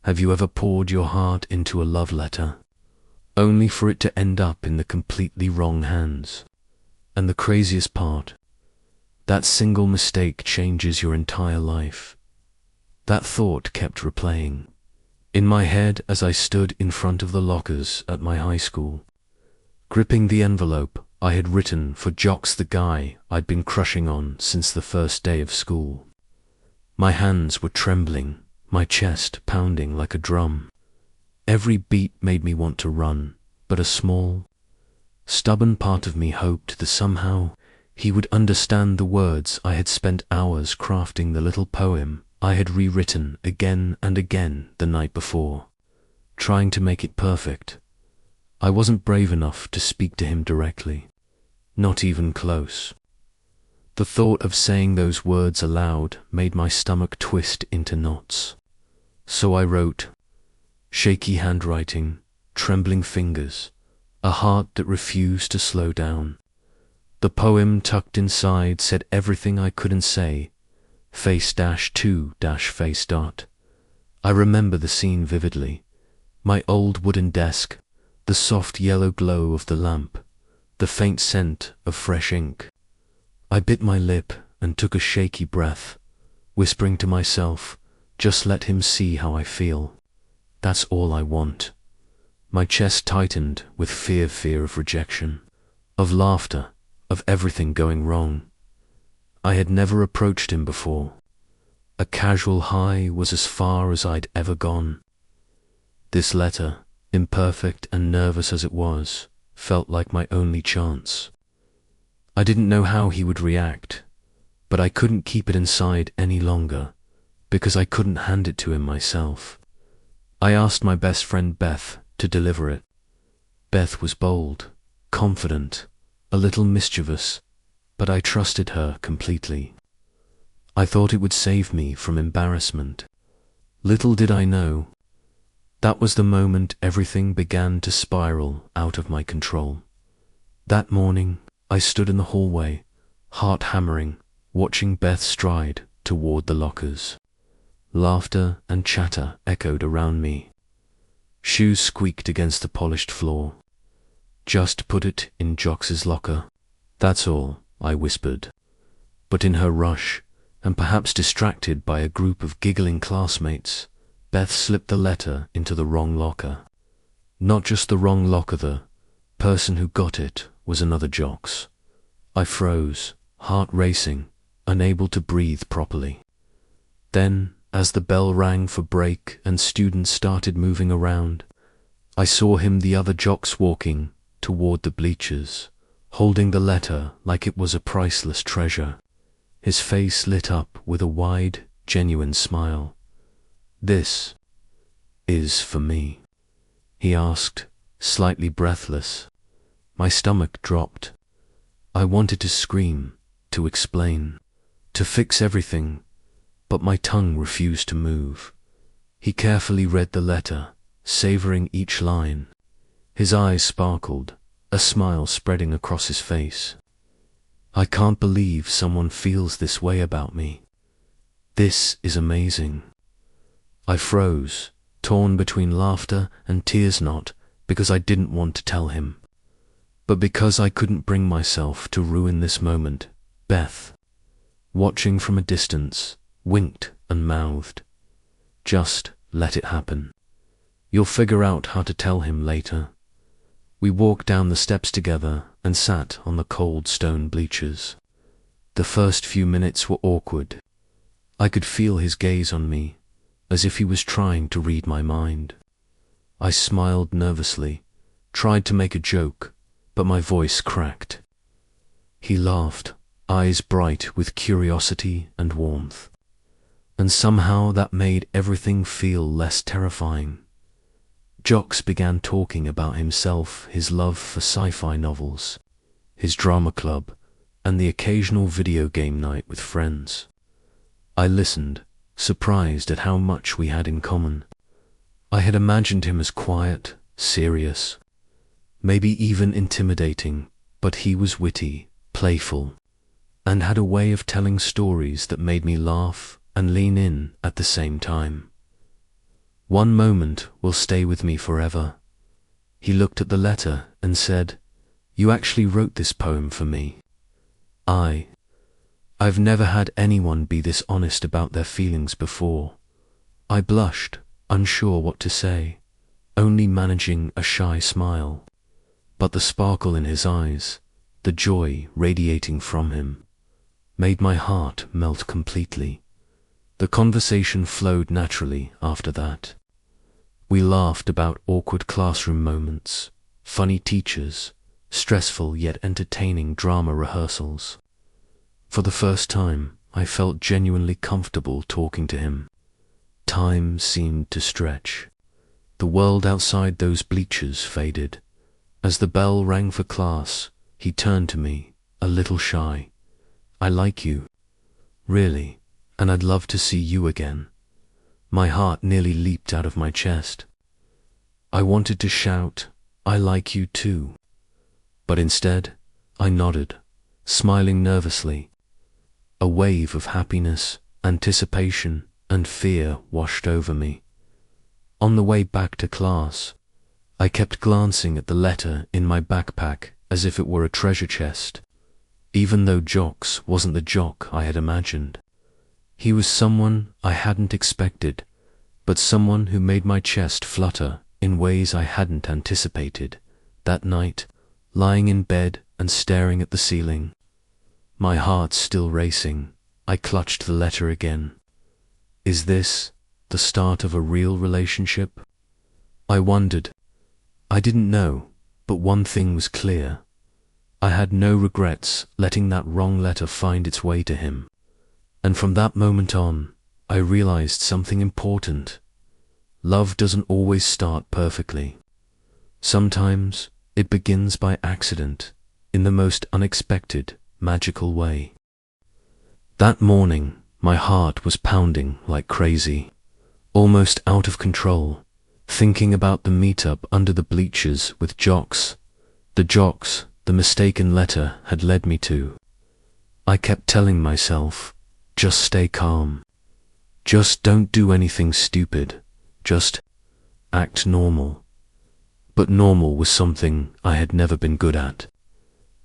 Have you ever poured your heart into a love letter, only for it to end up in the completely wrong hands? And the craziest part, that single mistake changes your entire life. That thought kept replaying in my head as I stood in front of the lockers at my high school, gripping the envelope I had written for Jocks, the guy I'd been crushing on since the first day of school. My hands were trembling, my chest pounding like a drum. Every beat made me want to run, but a small, stubborn part of me hoped that somehow he would understand the words I had spent hours crafting, the little poem I had rewritten again and again the night before, trying to make it perfect. I wasn't brave enough to speak to him directly, not even close. The thought of saying those words aloud made my stomach twist into knots. So I wrote, shaky handwriting, trembling fingers, a heart that refused to slow down. The poem tucked inside said everything I couldn't say, face-to-face. I remember the scene vividly. My old wooden desk, the soft yellow glow of the lamp, the faint scent of fresh ink. I bit my lip and took a shaky breath, whispering to myself, just let him see how I feel. That's all I want. My chest tightened with fear of rejection, of laughter, of everything going wrong. I had never approached him before. A casual hi was as far as I'd ever gone. This letter, imperfect and nervous as it was, felt like my only chance. I didn't know how he would react, but I couldn't keep it inside any longer, because I couldn't hand it to him myself. I asked my best friend Beth to deliver it. Beth was bold, confident, a little mischievous, but I trusted her completely. I thought it would save me from embarrassment. Little did I know, that was the moment everything began to spiral out of my control. That morning, I stood in the hallway, heart hammering, watching Beth stride toward the lockers. Laughter and chatter echoed around me. Shoes squeaked against the polished floor. Just put it in Jocks's locker. That's all, I whispered. But in her rush, and perhaps distracted by a group of giggling classmates, Beth slipped the letter into the wrong locker. Not just the wrong locker, the person who got it was another Jocks. I froze, heart racing, unable to breathe properly. Then, as the bell rang for break and students started moving around, I saw him, the other Jocks, walking toward the bleachers, holding the letter like it was a priceless treasure. His face lit up with a wide, genuine smile. "This is for me," he asked, slightly breathless. My stomach dropped. I wanted to scream, to explain, to fix everything, but my tongue refused to move. He carefully read the letter, savoring each line. His eyes sparkled, a smile spreading across his face. "I can't believe someone feels this way about me. This is amazing." I froze, torn between laughter and tears, not because I didn't want to tell him, but because I couldn't bring myself to ruin this moment. Beth, watching from a distance, winked and mouthed, "Just let it happen. You'll figure out how to tell him later." We walked down the steps together and sat on the cold stone bleachers. The first few minutes were awkward. I could feel his gaze on me, as if he was trying to read my mind. I smiled nervously, tried to make a joke, but my voice cracked. He laughed, eyes bright with curiosity and warmth. And somehow that made everything feel less terrifying. Jocks began talking about himself, his love for sci-fi novels, his drama club, and the occasional video game night with friends. I listened, surprised at how much we had in common. I had imagined him as quiet, serious, maybe even intimidating, but he was witty, playful, and had a way of telling stories that made me laugh and lean in at the same time. One moment will stay with me forever. He looked at the letter and said, "You actually wrote this poem for me." I've never had anyone be this honest about their feelings before. I blushed, unsure what to say, only managing a shy smile. But the sparkle in his eyes, the joy radiating from him, made my heart melt completely. The conversation flowed naturally after that. We laughed about awkward classroom moments, funny teachers, stressful yet entertaining drama rehearsals. For the first time, I felt genuinely comfortable talking to him. Time seemed to stretch. The world outside those bleachers faded. As the bell rang for class, he turned to me, a little shy. "I like you. Really, and I'd love to see you again." My heart nearly leaped out of my chest. I wanted to shout, "I like you too." But instead, I nodded, smiling nervously. A wave of happiness, anticipation, and fear washed over me. On the way back to class, I kept glancing at the letter in my backpack as if it were a treasure chest. Even though Jocks wasn't the Jock I had imagined, he was someone I hadn't expected, but someone who made my chest flutter in ways I hadn't anticipated. That night, lying in bed and staring at the ceiling, my heart still racing, I clutched the letter again. Is this the start of a real relationship? I wondered. I didn't know, but one thing was clear. I had no regrets letting that wrong letter find its way to him. And from that moment on, I realized something important. Love doesn't always start perfectly. Sometimes it begins by accident, in the most unexpected, magical way. That morning, my heart was pounding like crazy, almost out of control, thinking about the meetup under the bleachers with Jocks, the mistaken letter had led me to. I kept telling myself, just stay calm. Just don't do anything stupid. Just act normal. But normal was something I had never been good at.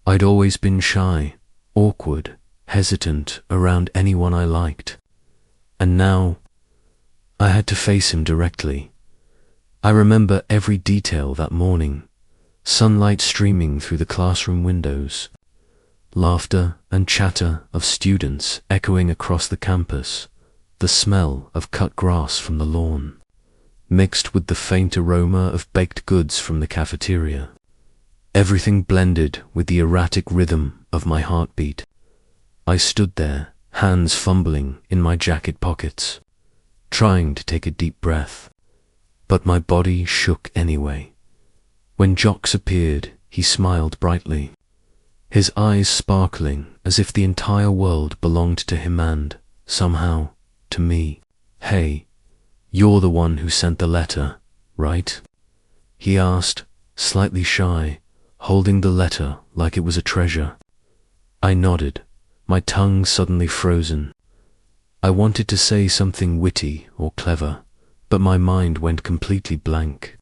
I'd always been shy, awkward, hesitant around anyone I liked. And now, I had to face him directly. I remember every detail that morning. Sunlight streaming through the classroom windows. Laughter and chatter of students echoing across the campus. The smell of cut grass from the lawn, mixed with the faint aroma of baked goods from the cafeteria. Everything blended with the erratic rhythm of my heartbeat. I stood there, hands fumbling in my jacket pockets, trying to take a deep breath, but my body shook anyway. When Jocks appeared, he smiled brightly, his eyes sparkling as if the entire world belonged to him and, somehow, to me. "Hey, you're the one who sent the letter, right?" he asked, slightly shy, holding the letter like it was a treasure. I nodded, my tongue suddenly frozen. I wanted to say something witty or clever, but my mind went completely blank.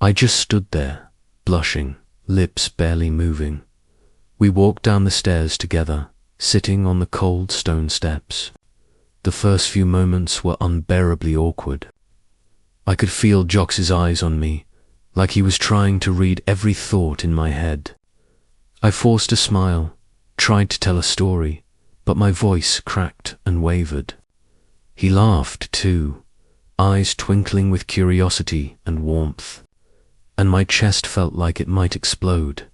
I just stood there, blushing, lips barely moving. We walked down the stairs together, sitting on the cold stone steps. The first few moments were unbearably awkward. I could feel Jocks's eyes on me, like he was trying to read every thought in my head. I forced a smile, tried to tell a story, but my voice cracked and wavered. He laughed too, eyes twinkling with curiosity and warmth, and my chest felt like it might explode.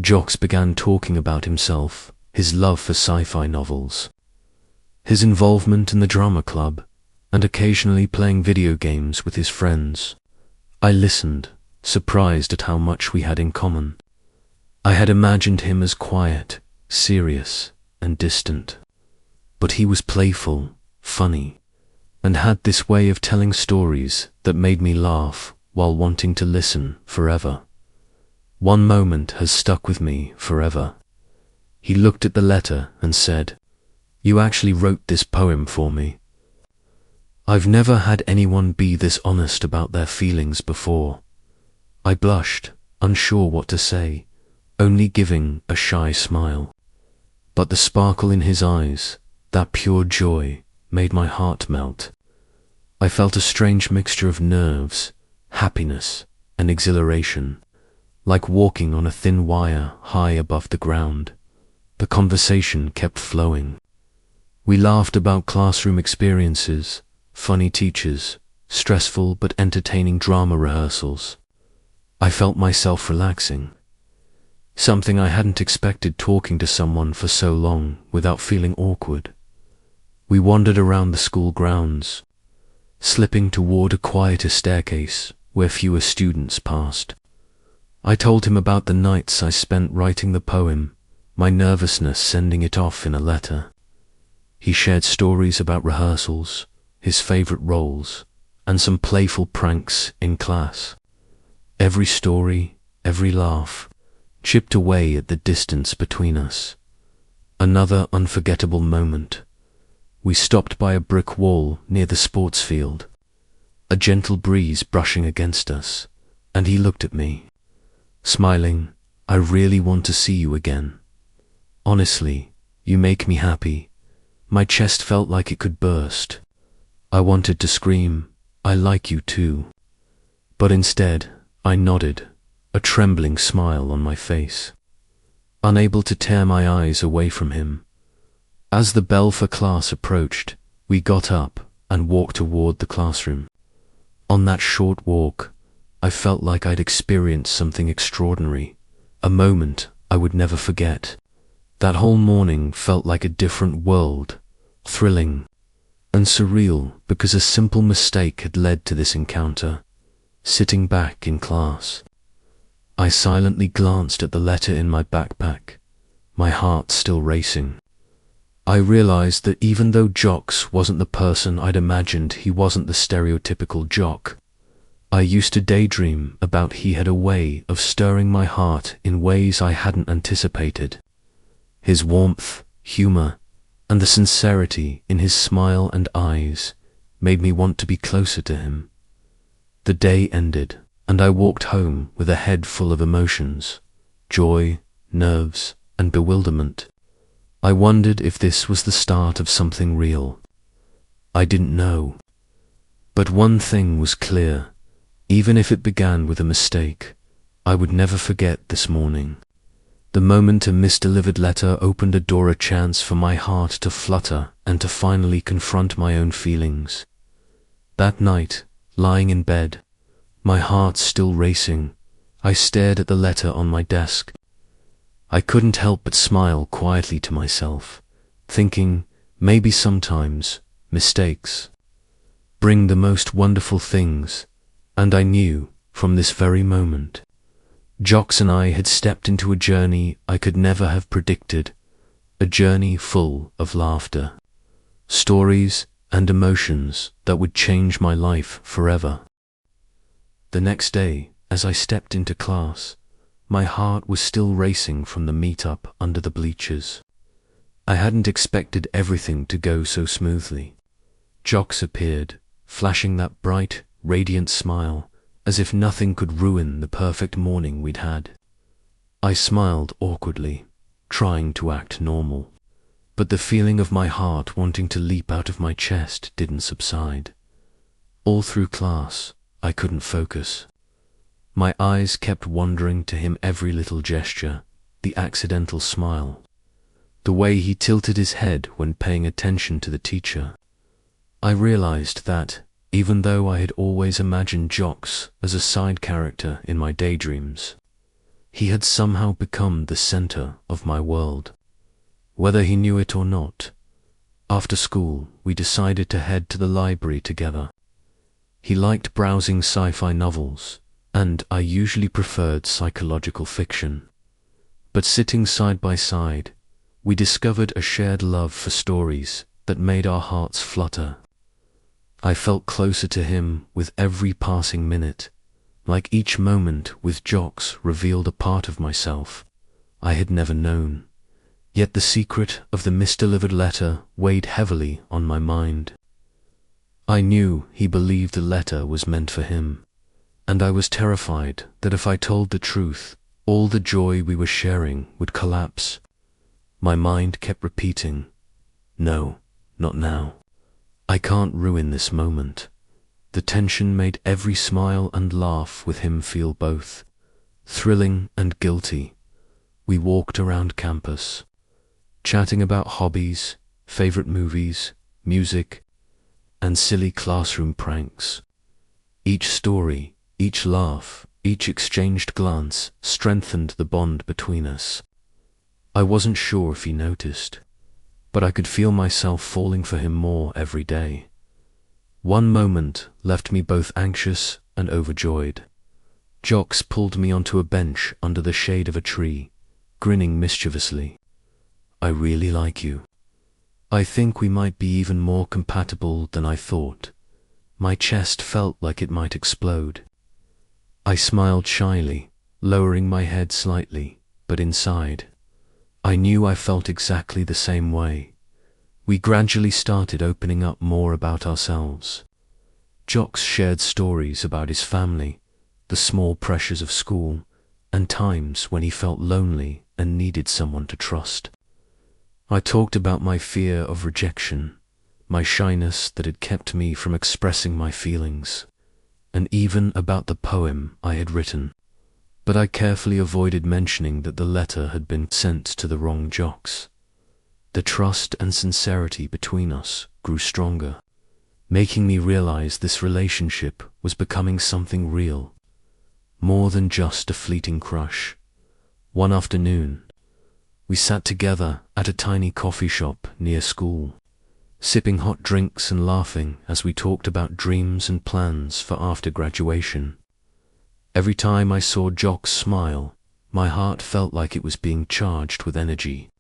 Jocks began talking about himself, his love for sci-fi novels, his involvement in the drama club, and occasionally playing video games with his friends. I listened, surprised at how much we had in common. I had imagined him as quiet, serious, and distant, but he was playful, funny, and had this way of telling stories that made me laugh while wanting to listen forever. One moment has stuck with me forever. He looked at the letter and said, "You actually wrote this poem for me." I've never had anyone be this honest about their feelings before. I blushed, unsure what to say, only giving a shy smile. But the sparkle in his eyes, that pure joy, made my heart melt. I felt a strange mixture of nerves, happiness, and exhilaration, like walking on a thin wire high above the ground. The conversation kept flowing. We laughed about classroom experiences, funny teachers, stressful but entertaining drama rehearsals. I felt myself relaxing. Something I hadn't expected talking to someone for so long without feeling awkward. We wandered around the school grounds, slipping toward a quieter staircase where fewer students passed. I told him about the nights I spent writing the poem, my nervousness sending it off in a letter. He shared stories about rehearsals, his favorite roles, and some playful pranks in class. Every story, every laugh, chipped away at the distance between us. Another unforgettable moment. We stopped by a brick wall near the sports field, a gentle breeze brushing against us, and he looked at me, smiling. "I really want to see you again. Honestly, you make me happy." My chest felt like it could burst. I wanted to scream, "I like you too." But instead, I nodded, a trembling smile on my face, unable to tear my eyes away from him. As the bell for class approached, we got up and walked toward the classroom. On that short walk, I felt like I'd experienced something extraordinary, a moment I would never forget. That whole morning felt like a different world, thrilling and surreal because a simple mistake had led to this encounter. Sitting back in class, I silently glanced at the letter in my backpack, my heart still racing. I realized that even though Jocks wasn't the person I'd imagined, he wasn't the stereotypical jock. I used to daydream about he had a way of stirring my heart in ways I hadn't anticipated. His warmth, humor, and the sincerity in his smile and eyes made me want to be closer to him. The day ended, and I walked home with a head full of emotions, joy, nerves, and bewilderment. I wondered if this was the start of something real. I didn't know. But one thing was clear. Even if it began with a mistake, I would never forget this morning. The moment a misdelivered letter opened a door, a chance for my heart to flutter and to finally confront my own feelings. That night, lying in bed, my heart still racing, I stared at the letter on my desk. I couldn't help but smile quietly to myself, thinking maybe sometimes mistakes bring the most wonderful things, and I knew from this very moment Jocks and I had stepped into a journey I could never have predicted, a journey full of laughter, stories, and emotions that would change my life forever. The next day, as I stepped into class, my heart was still racing from the meet-up under the bleachers. I hadn't expected everything to go so smoothly. Jocks appeared, flashing that bright, radiant smile, as if nothing could ruin the perfect morning we'd had. I smiled awkwardly, trying to act normal, but the feeling of my heart wanting to leap out of my chest didn't subside. All through class, I couldn't focus. My eyes kept wandering to him, every little gesture, the accidental smile, the way he tilted his head when paying attention to the teacher. I realized that, even though I had always imagined Jocks as a side character in my daydreams, he had somehow become the center of my world. Whether he knew it or not, after school we decided to head to the library together. He liked browsing sci-fi novels, and I usually preferred psychological fiction. But sitting side by side, we discovered a shared love for stories that made our hearts flutter. I felt closer to him with every passing minute, like each moment with Jocks revealed a part of myself I had never known. Yet the secret of the misdelivered letter weighed heavily on my mind. I knew he believed the letter was meant for him, and I was terrified that if I told the truth, all the joy we were sharing would collapse. My mind kept repeating, "No, not now. I can't ruin this moment." The tension made every smile and laugh with him feel both thrilling and guilty. We walked around campus, chatting about hobbies, favorite movies, music, and silly classroom pranks. Each story, each laugh, each exchanged glance strengthened the bond between us. I wasn't sure if he noticed, but I could feel myself falling for him more every day. One moment left me both anxious and overjoyed. Jocks pulled me onto a bench under the shade of a tree, grinning mischievously. "I really like you. I think we might be even more compatible than I thought." My chest felt like it might explode. I smiled shyly, lowering my head slightly, but inside, I knew I felt exactly the same way. We gradually started opening up more about ourselves. Jocks shared stories about his family, the small pressures of school, and times when he felt lonely and needed someone to trust. I talked about my fear of rejection, my shyness that had kept me from expressing my feelings, and even about the poem I had written. But I carefully avoided mentioning that the letter had been sent to the wrong Jocks. The trust and sincerity between us grew stronger, making me realize this relationship was becoming something real, more than just a fleeting crush. One afternoon, we sat together at a tiny coffee shop near school, sipping hot drinks and laughing as we talked about dreams and plans for after graduation. Every time I saw Jocks smile, my heart felt like it was being charged with energy.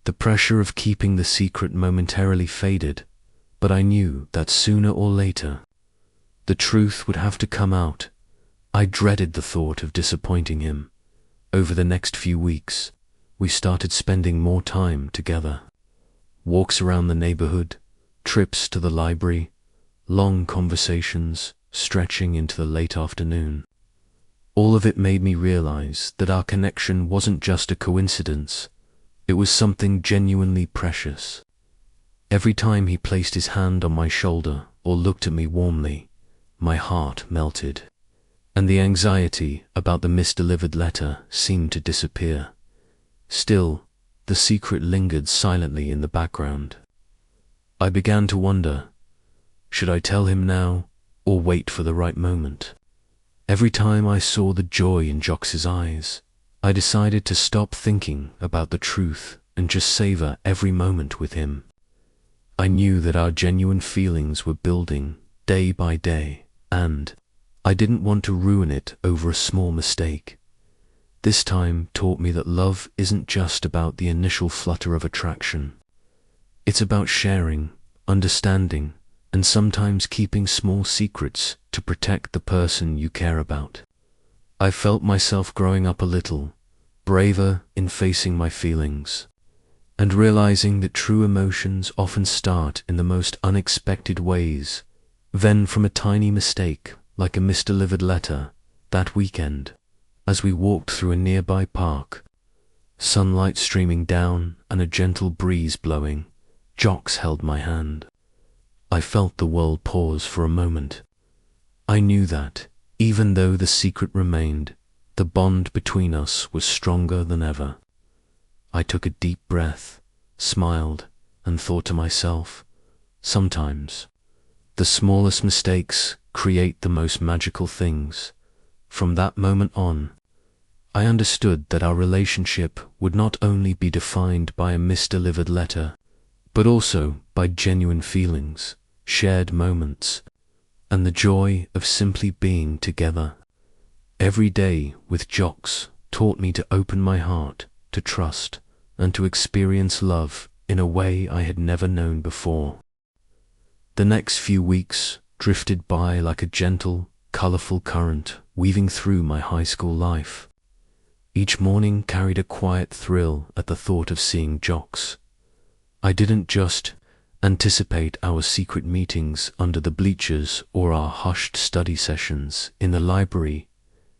The pressure of keeping the secret momentarily faded, but I knew that sooner or later, the truth would have to come out. I dreaded the thought of disappointing him. Over the next few weeks, we started spending more time together. Walks around the neighborhood, trips to the library, long conversations stretching into the late afternoon. All of it made me realize that our connection wasn't just a coincidence, it was something genuinely precious. Every time he placed his hand on my shoulder or looked at me warmly, my heart melted, and the anxiety about the misdelivered letter seemed to disappear. Still, the secret lingered silently in the background. I began to wonder, should I tell him now or wait for the right moment? Every time I saw the joy in Jocks' eyes, I decided to stop thinking about the truth and just savor every moment with him. I knew that our genuine feelings were building day by day, and I didn't want to ruin it over a small mistake. This time taught me that love isn't just about the initial flutter of attraction. It's about sharing, understanding, and sometimes keeping small secrets to protect the person you care about. I felt myself growing up a little, braver in facing my feelings, and realizing that true emotions often start in the most unexpected ways. Then from a tiny mistake, like a misdelivered letter, that weekend, as we walked through a nearby park, sunlight streaming down and a gentle breeze blowing, Jocks held my hand. I felt the world pause for a moment. I knew that, even though the secret remained, the bond between us was stronger than ever. I took a deep breath, smiled, and thought to myself, sometimes the smallest mistakes create the most magical things. From that moment on, I understood that our relationship would not only be defined by a misdelivered letter, but also by genuine feelings, shared moments, and the joy of simply being together. Every day with Jocks taught me to open my heart, to trust, and to experience love in a way I had never known before. The next few weeks drifted by like a gentle, colorful current weaving through my high school life. Each morning carried a quiet thrill at the thought of seeing Jocks. I didn't just anticipate our secret meetings under the bleachers or our hushed study sessions in the library,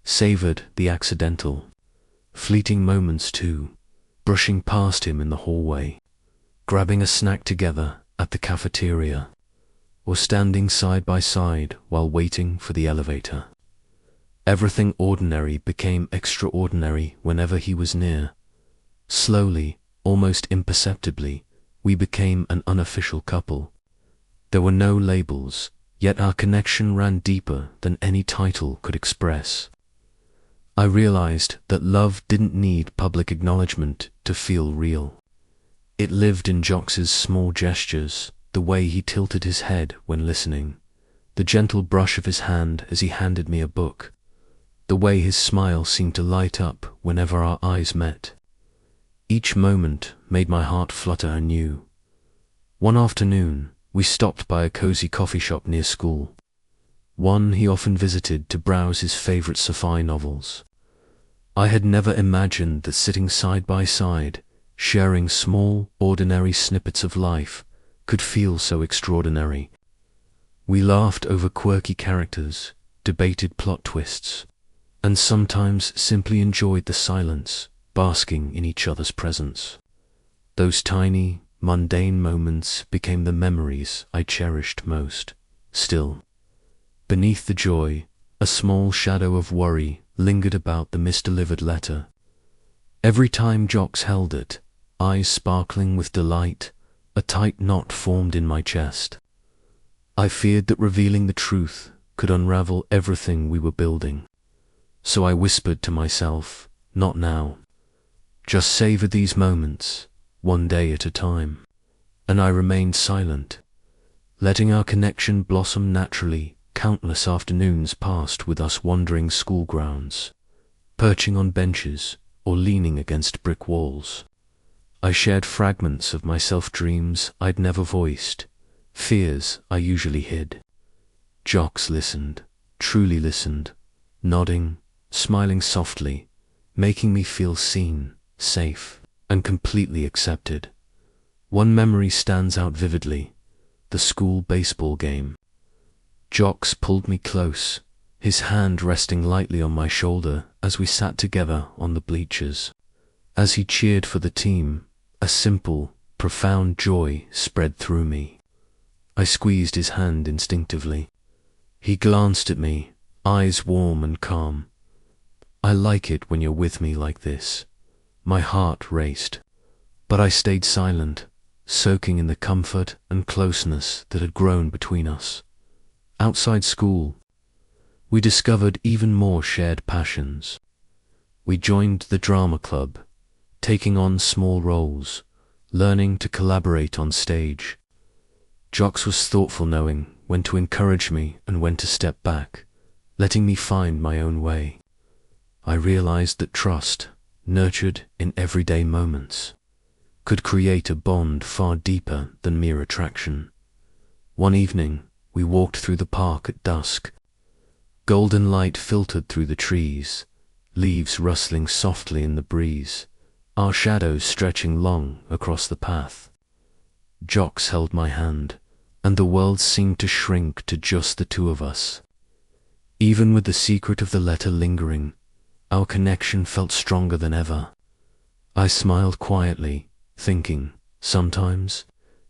savored the accidental, fleeting moments too, brushing past him in the hallway, grabbing a snack together at the cafeteria, or standing side by side while waiting for the elevator. Everything ordinary became extraordinary whenever he was near. Slowly, almost imperceptibly, we became an unofficial couple. There were no labels, yet our connection ran deeper than any title could express. I realized that love didn't need public acknowledgement to feel real. It lived in Jox's small gestures, the way he tilted his head when listening, the gentle brush of his hand as he handed me a book, the way his smile seemed to light up whenever our eyes met. Each moment made my heart flutter anew. One afternoon, we stopped by a cozy coffee shop near school, one he often visited to browse his favorite sci-fi novels. I had never imagined that sitting side by side, sharing small, ordinary snippets of life, could feel so extraordinary. We laughed over quirky characters, debated plot twists, and sometimes simply enjoyed the silence, basking in each other's presence. Those tiny, mundane moments became the memories I cherished most. Still, beneath the joy, a small shadow of worry lingered about the misdelivered letter. Every time Jox held it, eyes sparkling with delight, a tight knot formed in my chest. I feared that revealing the truth could unravel everything we were building. So I whispered to myself, not now. Just savor these moments, one day at a time. And I remained silent, letting our connection blossom naturally. Countless afternoons passed with us wandering school grounds, perching on benches or leaning against brick walls. I shared fragments of myself, dreams I'd never voiced, fears I usually hid. Jox listened, truly listened, nodding, smiling softly, making me feel seen, safe, and completely accepted. One memory stands out vividly: the school baseball game. Jox pulled me close, his hand resting lightly on my shoulder as we sat together on the bleachers. As he cheered for the team, a simple, profound joy spread through me. I squeezed his hand instinctively. He glanced at me, eyes warm and calm. "I like it when you're with me like this." My heart raced, but I stayed silent, soaking in the comfort and closeness that had grown between us. Outside school, we discovered even more shared passions. We joined the drama club, taking on small roles, learning to collaborate on stage. Jox was thoughtful, knowing when to encourage me and when to step back, letting me find my own way. I realized that trust, nurtured in everyday moments, could create a bond far deeper than mere attraction. One evening, we walked through the park at dusk. Golden light filtered through the trees, leaves rustling softly in the breeze, our shadows stretching long across the path. Jox held my hand, and the world seemed to shrink to just the two of us. Even with the secret of the letter lingering, our connection felt stronger than ever. I smiled quietly, thinking, sometimes,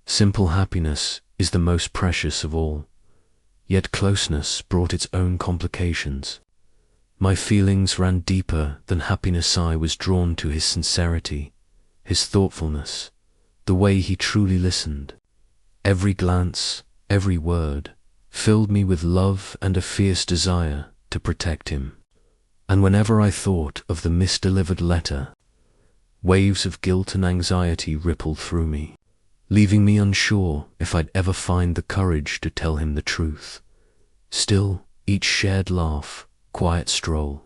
simple happiness is the most precious of all. Yet closeness brought its own complications. My feelings ran deeper than happiness. I was drawn to his sincerity, his thoughtfulness, the way he truly listened. Every glance, every word, filled me with love and a fierce desire to protect him. And whenever I thought of the misdelivered letter, waves of guilt and anxiety rippled through me, leaving me unsure if I'd ever find the courage to tell him the truth. Still, each shared laugh, quiet stroll,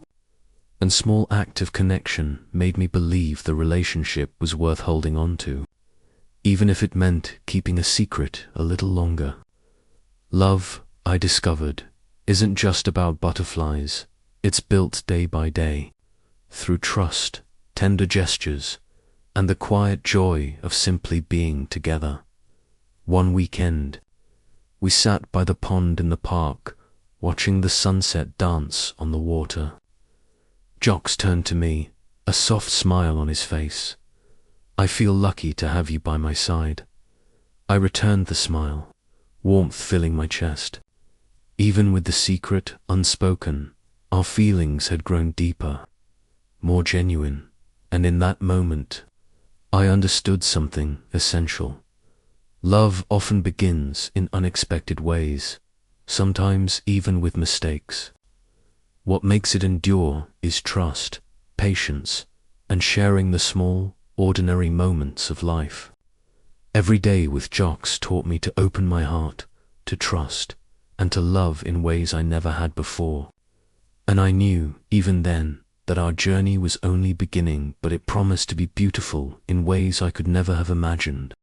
and small act of connection made me believe the relationship was worth holding on to, even if it meant keeping a secret a little longer. Love, I discovered, isn't just about butterflies. It's built day by day, through trust, tender gestures, and the quiet joy of simply being together. One weekend, we sat by the pond in the park, watching the sunset dance on the water. Jocks turned to me, a soft smile on his face. "I feel lucky to have you by my side." I returned the smile, warmth filling my chest. Even with the secret unspoken, our feelings had grown deeper, more genuine, and in that moment, I understood something essential. Love often begins in unexpected ways, sometimes even with mistakes. What makes it endure is trust, patience, and sharing the small, ordinary moments of life. Every day with Jocks taught me to open my heart, to trust, and to love in ways I never had before. And I knew, even then, that our journey was only beginning, but it promised to be beautiful in ways I could never have imagined.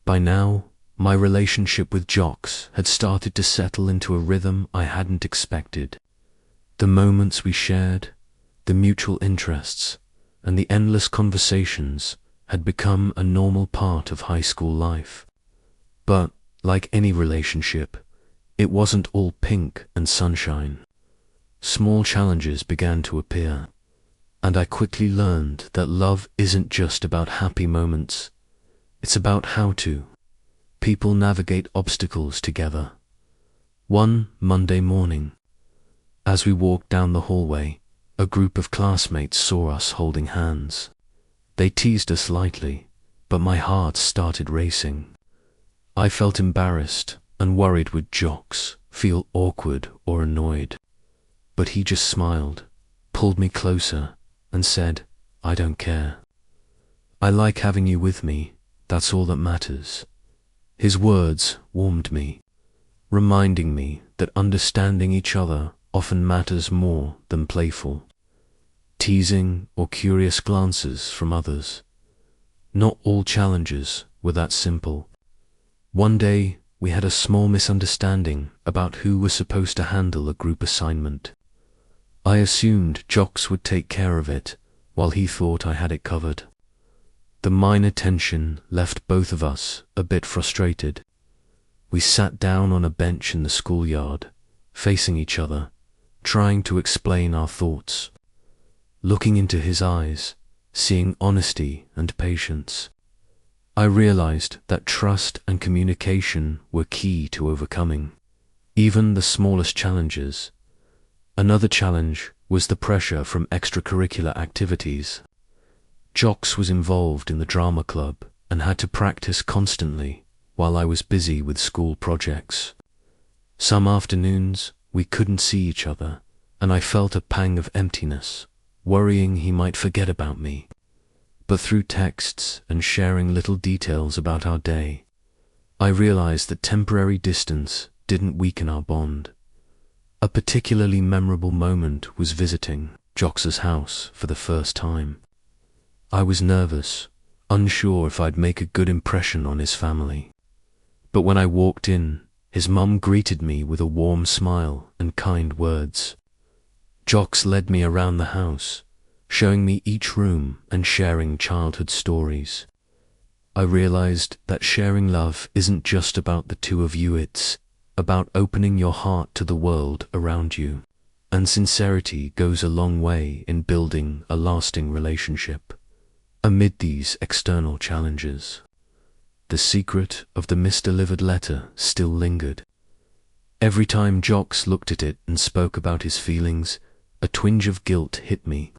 By now, my relationship with Jocks had started to settle into a rhythm I hadn't expected. The moments we shared, the mutual interests, and the endless conversations had become a normal part of high school life. But, like any relationship, it wasn't all pink and sunshine. Small challenges began to appear, and I quickly learned that love isn't just about happy moments. It's about how people navigate obstacles together. One Monday morning, as we walked down the hallway, a group of classmates saw us holding hands. They teased us lightly, but my heart started racing. I felt embarrassed and worried would Jocks feel awkward or annoyed. But he just smiled, pulled me closer, and said, "I don't care. I like having you with me, that's all that matters." His words warmed me, reminding me that understanding each other often matters more than playful teasing or curious glances from others. Not all challenges were that simple. One day, we had a small misunderstanding about who was supposed to handle a group assignment. I assumed Jocks would take care of it, while he thought I had it covered. The minor tension left both of us a bit frustrated. We sat down on a bench in the schoolyard, facing each other, trying to explain our thoughts. Looking into his eyes, seeing honesty and patience, I realized that trust and communication were key to overcoming even the smallest challenges. Another challenge was the pressure from extracurricular activities. Jocks was involved in the drama club and had to practice constantly while I was busy with school projects. Some afternoons we couldn't see each other, and I felt a pang of emptiness, worrying he might forget about me. But through texts and sharing little details about our day, I realized that temporary distance didn't weaken our bond. A particularly memorable moment was visiting Jocks's house for the first time. I was nervous, unsure if I'd make a good impression on his family. But when I walked in, his mum greeted me with a warm smile and kind words. Jocks led me around the house, showing me each room and sharing childhood stories. I realized that sharing love isn't just about the two of you, it's about opening your heart to the world around you. And sincerity goes a long way in building a lasting relationship. Amid these external challenges, the secret of the misdelivered letter still lingered. Every time Jocks looked at it and spoke about his feelings, a twinge of guilt hit me.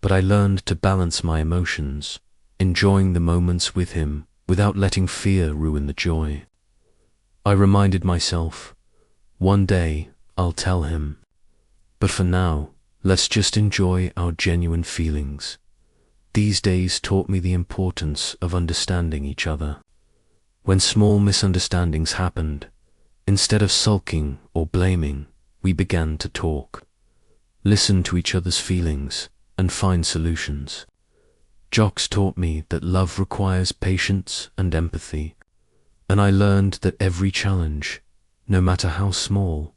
But I learned to balance my emotions, enjoying the moments with him without letting fear ruin the joy. I reminded myself, one day I'll tell him. But for now, let's just enjoy our genuine feelings. These days taught me the importance of understanding each other. When small misunderstandings happened, instead of sulking or blaming, we began to talk, listen to each other's feelings, and find solutions. Jocks taught me that love requires patience and empathy, and I learned that every challenge, no matter how small,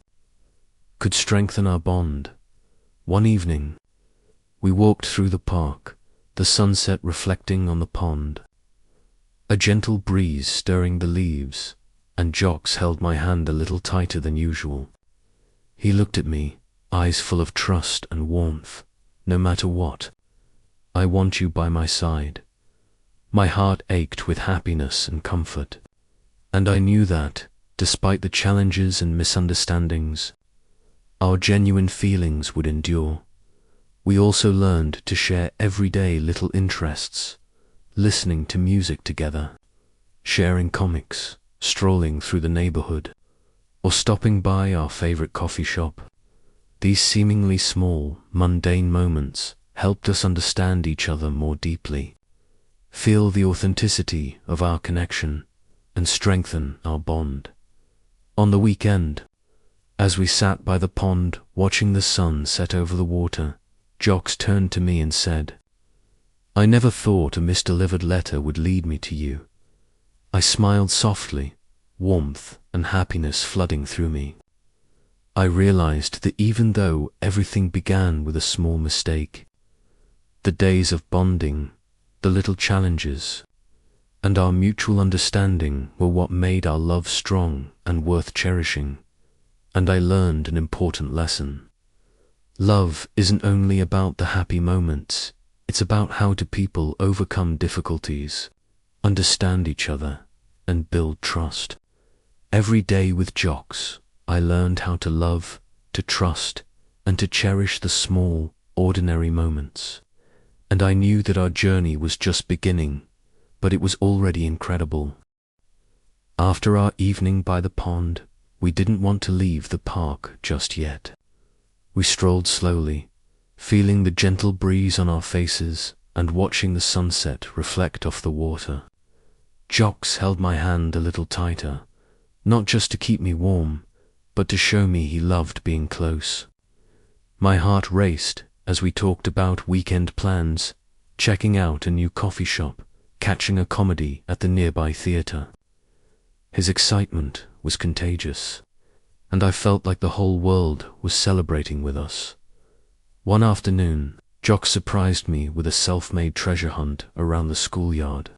could strengthen our bond. One evening, we walked through the park, the sunset reflecting on the pond. a gentle breeze stirring the leaves, and Jocks held my hand a little tighter than usual. He looked at me, eyes full of trust and warmth. No matter what, I want you by my side. My heart ached with happiness and comfort, and I knew that, despite the challenges and misunderstandings, our genuine feelings would endure. We also learned to share everyday little interests, listening to music together, sharing comics, strolling through the neighborhood, or stopping by our favorite coffee shop. These seemingly small, mundane moments helped us understand each other more deeply, feel the authenticity of our connection, and strengthen our bond. On the weekend, as we sat by the pond watching the sun set over the water, Jocks turned to me and said, "I never thought a misdelivered letter would lead me to you." I smiled softly, warmth and happiness flooding through me. I realized that even though everything began with a small mistake, the days of bonding, the little challenges, and our mutual understanding were what made our love strong and worth cherishing. And I learned an important lesson. Love isn't only about the happy moments, it's about how do people overcome difficulties, understand each other, and build trust. Every day with Jocks, I learned how to love, to trust, and to cherish the small, ordinary moments. And I knew that our journey was just beginning, but it was already incredible. After our evening by the pond, we didn't want to leave the park just yet. We strolled slowly, feeling the gentle breeze on our faces and watching the sunset reflect off the water. Jocks held my hand a little tighter, not just to keep me warm, but to show me he loved being close. My heart raced as we talked about weekend plans, checking out a new coffee shop, catching a comedy at the nearby theater. His excitement was contagious, and I felt like the whole world was celebrating with us. One afternoon, Jocks surprised me with a self-made treasure hunt around the schoolyard.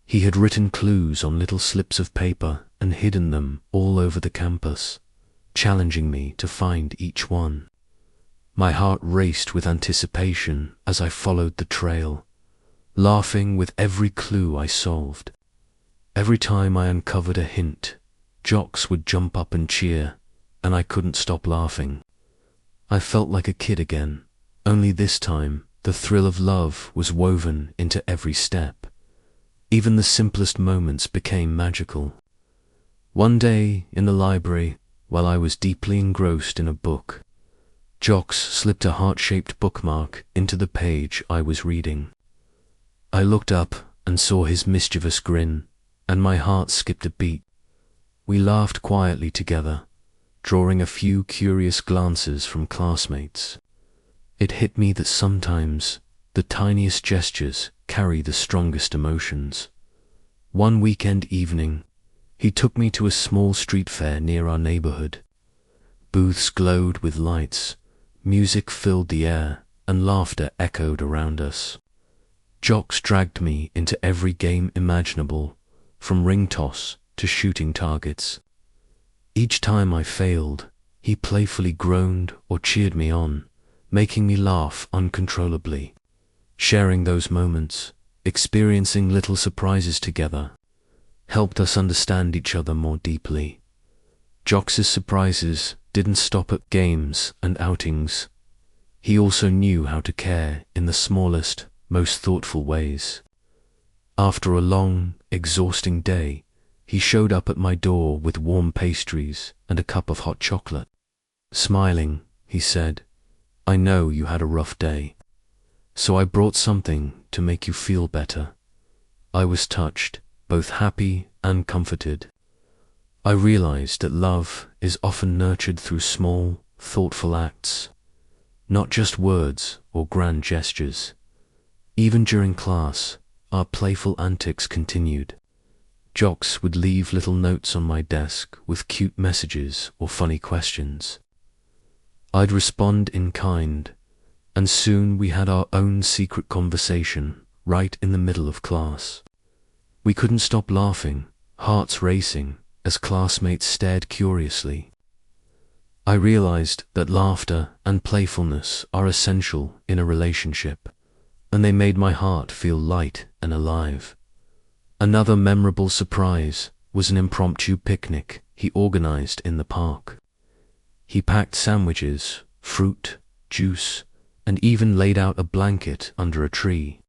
He had written clues on little slips of paper and hidden them all over the campus, challenging me to find each one. My heart raced with anticipation as I followed the trail, laughing with every clue I solved. Every time I uncovered a hint, Jocks would jump up and cheer, and I couldn't stop laughing. I felt like a kid again, only this time the thrill of love was woven into every step. Even the simplest moments became magical. One day in the library, while I was deeply engrossed in a book, Jocks slipped a heart-shaped bookmark into the page I was reading. I looked up and saw his mischievous grin, and my heart skipped a beat. We laughed quietly together, drawing a few curious glances from classmates. It hit me that sometimes the tiniest gestures carry the strongest emotions. One weekend evening, he took me to a small street fair near our neighborhood. Booths glowed with lights, music filled the air, and laughter echoed around us. Jocks dragged me into every game imaginable, from ring toss to shooting targets. Each time I failed, he playfully groaned or cheered me on, making me laugh uncontrollably. Sharing those moments, experiencing little surprises together, helped us understand each other more deeply. Jocks' surprises didn't stop at games and outings. He also knew how to care in the smallest, most thoughtful ways. After a long, exhausting day, he showed up at my door with warm pastries and a cup of hot chocolate. Smiling, he said, "I know you had a rough day, so I brought something to make you feel better." I was touched, both happy and comforted. I realized that love is often nurtured through small, thoughtful acts, not just words or grand gestures. Even during class, our playful antics continued. Jocks would leave little notes on my desk with cute messages or funny questions. I'd respond in kind, and soon we had our own secret conversation right in the middle of class. We couldn't stop laughing, hearts racing, as classmates stared curiously. I realized that laughter and playfulness are essential in a relationship, and they made my heart feel light and alive. Another memorable surprise was an impromptu picnic he organized in the park. He packed sandwiches, fruit, juice, and even laid out a blanket under a tree.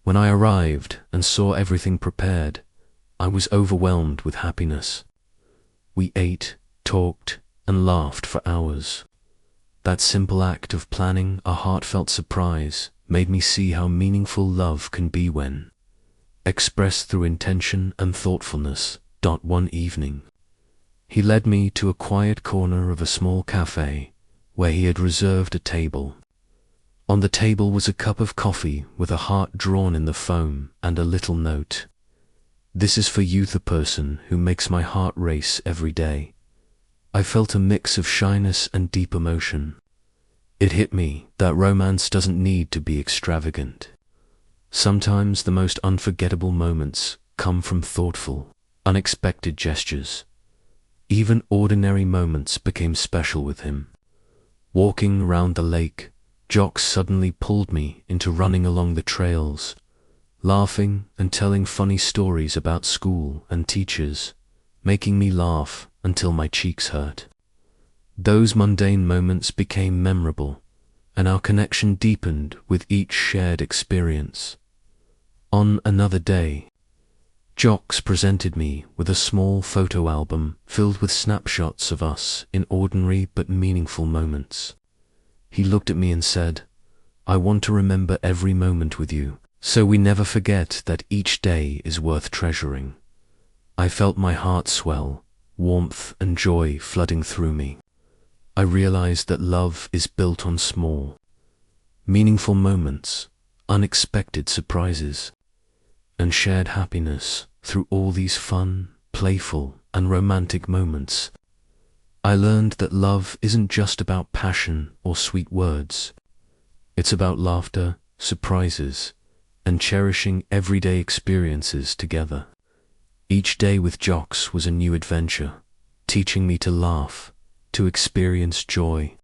When I arrived and saw everything prepared, I was overwhelmed with happiness. We ate, talked, and laughed for hours. That simple act of planning a heartfelt surprise made me see how meaningful love can be when expressed through intention and thoughtfulness. One evening, he led me to a quiet corner of a small cafe where he had reserved a table. On the table was a cup of coffee with a heart drawn in the foam and a little note. "This is for you, the person who makes my heart race every day." I felt a mix of shyness and deep emotion. It hit me that romance doesn't need to be extravagant. Sometimes the most unforgettable moments come from thoughtful, unexpected gestures. Even ordinary moments became special with him. Walking around the lake, Jocks suddenly pulled me into running along the trails, laughing and telling funny stories about school and teachers, making me laugh until my cheeks hurt. Those mundane moments became memorable, and our connection deepened with each shared experience. On another day, Jocks presented me with a small photo album filled with snapshots of us in ordinary but meaningful moments. He looked at me and said, "I want to remember every moment with you, so we never forget that each day is worth treasuring." I felt my heart swell, warmth and joy flooding through me. I realized that love is built on small, meaningful moments, unexpected surprises, and shared happiness. Through all these fun, playful, and romantic moments, I learned that love isn't just about passion or sweet words. It's about laughter, surprises, and cherishing everyday experiences together. Each day with Jocks was a new adventure, teaching me to laugh, to experience joy,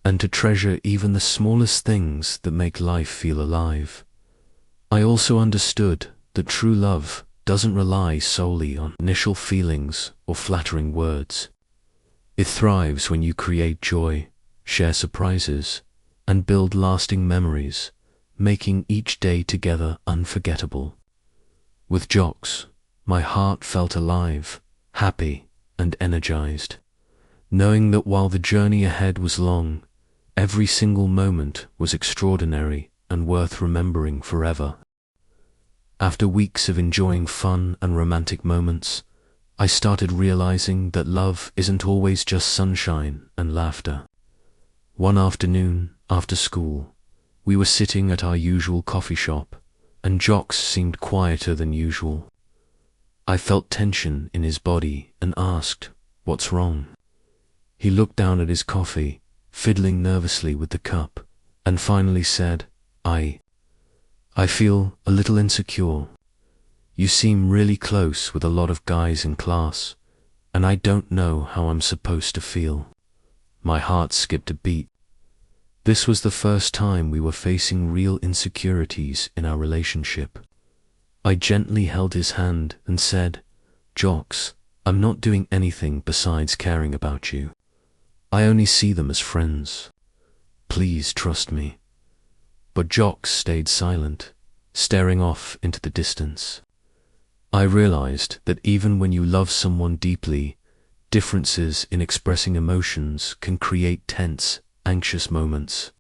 and to treasure even the smallest things that make life feel alive. I also understood that true love doesn't rely solely on initial feelings or flattering words. It thrives when you create joy, share surprises, and build lasting memories, making each day together unforgettable. With Jocks, my heart felt alive, happy, and energized, knowing that while the journey ahead was long, every single moment was extraordinary and worth remembering forever. After weeks of enjoying fun and romantic moments, I started realizing that love isn't always just sunshine and laughter. One afternoon, after school, we were sitting at our usual coffee shop, and Jocks seemed quieter than usual. I felt tension in his body and asked, "What's wrong?" He looked down at his coffee, fiddling nervously with the cup, and finally said, I feel a little insecure. You seem really close with a lot of guys in class, and I don't know how I'm supposed to feel." My heart skipped a beat. This was the first time we were facing real insecurities in our relationship. I gently held his hand and said, "Jocks, I'm not doing anything besides caring about you. I only see them as friends. Please trust me." But Jocks stayed silent, staring off into the distance. I realized that even when you love someone deeply, differences in expressing emotions can create tense, anxious moments.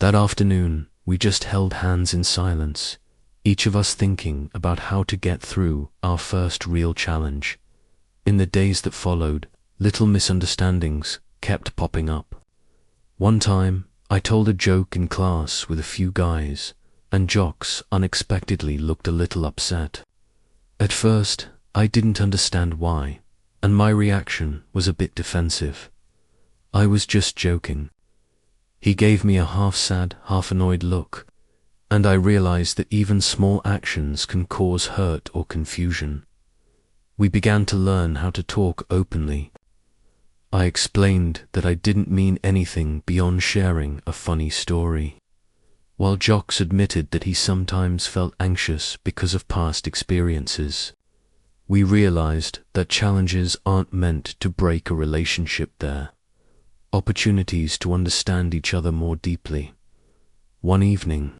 That afternoon, we just held hands in silence, each of us thinking about how to get through our first real challenge. In the days that followed, little misunderstandings kept popping up. One time, I told a joke in class with a few guys, and Jocks unexpectedly looked a little upset. At first, I didn't understand why, and my reaction was a bit defensive. I was just joking. He gave me a half-sad, half-annoyed look, and I realized that even small actions can cause hurt or confusion. We began to learn how to talk openly. I explained that I didn't mean anything beyond sharing a funny story, while Jocks admitted that he sometimes felt anxious because of past experiences. We realized that challenges aren't meant to break a relationship, they're opportunities to understand each other more deeply. One evening,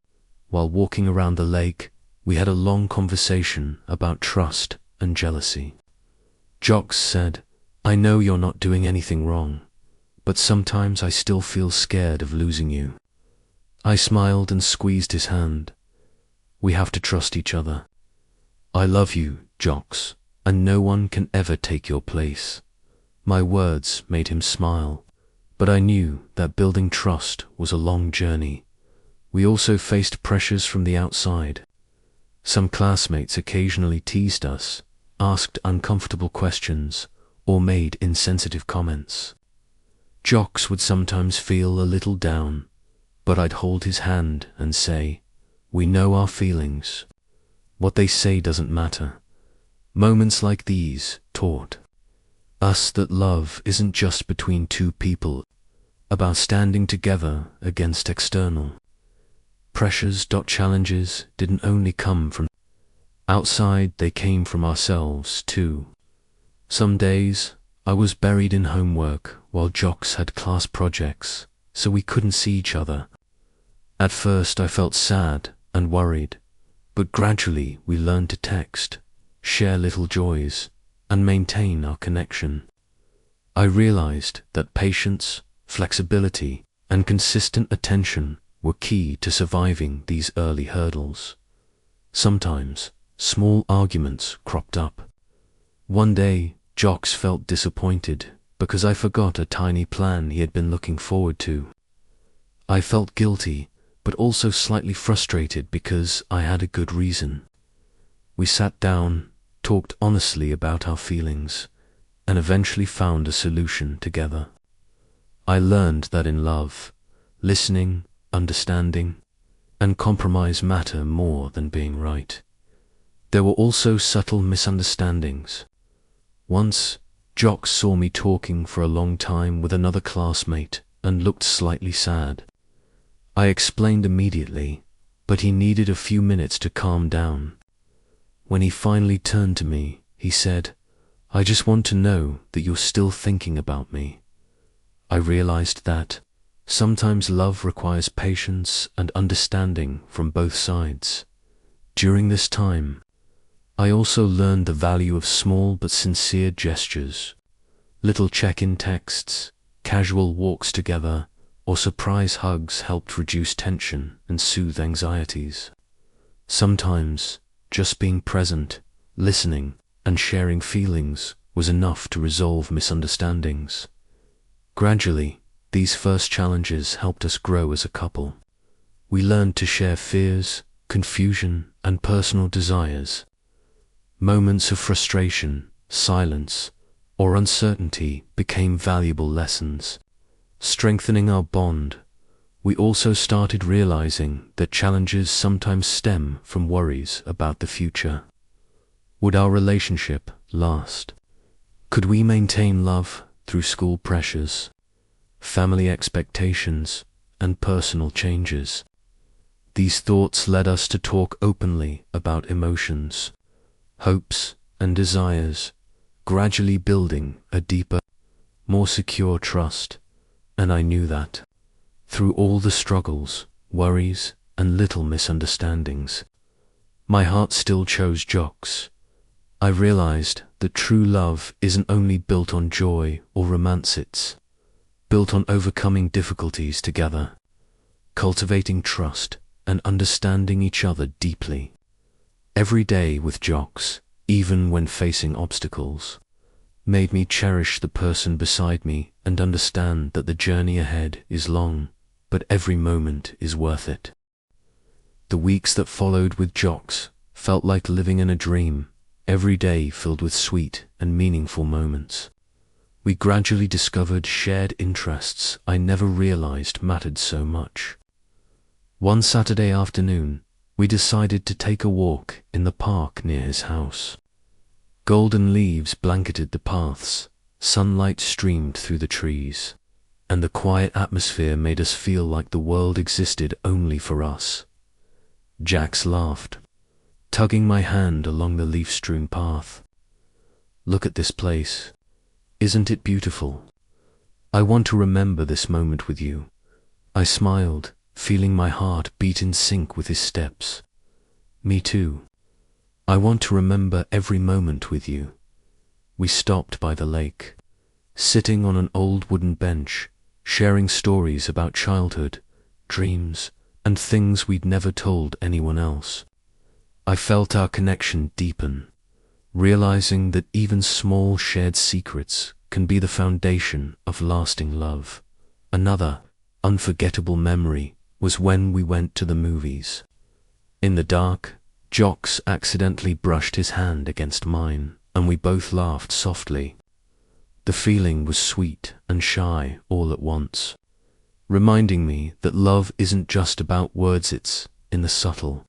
while walking around the lake, we had a long conversation about trust and jealousy. Jocks said, "I know you're not doing anything wrong, but sometimes I still feel scared of losing you." I smiled and squeezed his hand. "We have to trust each other. I love you, Jocks, and no one can ever take your place." My words made him smile, but I knew that building trust was a long journey. We also faced pressures from the outside. Some classmates occasionally teased us, asked uncomfortable questions, or made insensitive comments. Jocks would sometimes feel a little down, but I'd hold his hand and say, "We know our feelings. What they say doesn't matter." Moments like these taught us that love isn't just between two people, about standing together against external pressures. Challenges didn't only come from outside, they came from ourselves too. Some days I was buried in homework while Jocks had class projects, so we couldn't see each other. At first I felt sad and worried, but gradually we learned to text, share little joys, and maintain our connection. I realized that patience, flexibility, and consistent attention were key to surviving these early hurdles. Sometimes small arguments cropped up. One day, Jocks felt disappointed because I forgot a tiny plan he had been looking forward to. I felt guilty, but also slightly frustrated because I had a good reason. We sat down, talked honestly about our feelings, and eventually found a solution together. I learned that in love, listening, understanding, and compromise matter more than being right. There were also subtle misunderstandings. Once, Jocks saw me talking for a long time with another classmate and looked slightly sad. I explained immediately, but he needed a few minutes to calm down. When he finally turned to me, he said, "I just want to know that you're still thinking about me." I realized that sometimes love requires patience and understanding from both sides. During this time, I also learned the value of small but sincere gestures. Little check-in texts, casual walks together, or surprise hugs helped reduce tension and soothe anxieties. Sometimes, just being present, listening, and sharing feelings was enough to resolve misunderstandings. Gradually, these first challenges helped us grow as a couple. We learned to share fears, confusion, and personal desires. Moments of frustration, silence, or uncertainty became valuable lessons, strengthening our bond. We also started realizing that challenges sometimes stem from worries about the future. Would our relationship last? Could we maintain love through school pressures, family expectations, and personal changes? These thoughts led us to talk openly about emotions, hopes, and desires, gradually building a deeper, more secure trust. And I knew that, through all the struggles, worries, and little misunderstandings, my heart still chose Jocks. I realized that true love isn't only built on joy or romance, it's built on overcoming difficulties together, cultivating trust, and understanding each other deeply. Every day with Jocks, even when facing obstacles, made me cherish the person beside me and understand that the journey ahead is long, but every moment is worth it. The weeks that followed with Jocks felt like living in a dream, every day filled with sweet and meaningful moments. We gradually discovered shared interests I never realized mattered so much. One Saturday afternoon, we decided to take a walk in the park near his house. Golden leaves blanketed the paths, sunlight streamed through the trees, and the quiet atmosphere made us feel like the world existed only for us. Jax laughed, tugging my hand along the leaf-strewn path. "Look at this place. Isn't it beautiful? I want to remember this moment with you." I smiled, feeling my heart beat in sync with his steps. "Me too. I want to remember every moment with you." We stopped by the lake, sitting on an old wooden bench, sharing stories about childhood, dreams, and things we'd never told anyone else. I felt our connection deepen, realizing that even small shared secrets can be the foundation of lasting love. Another unforgettable memory was when we went to the movies. In the dark, Jox accidentally brushed his hand against mine, and we both laughed softly. The feeling was sweet and shy all at once, reminding me that love isn't just about words, it's in the subtle,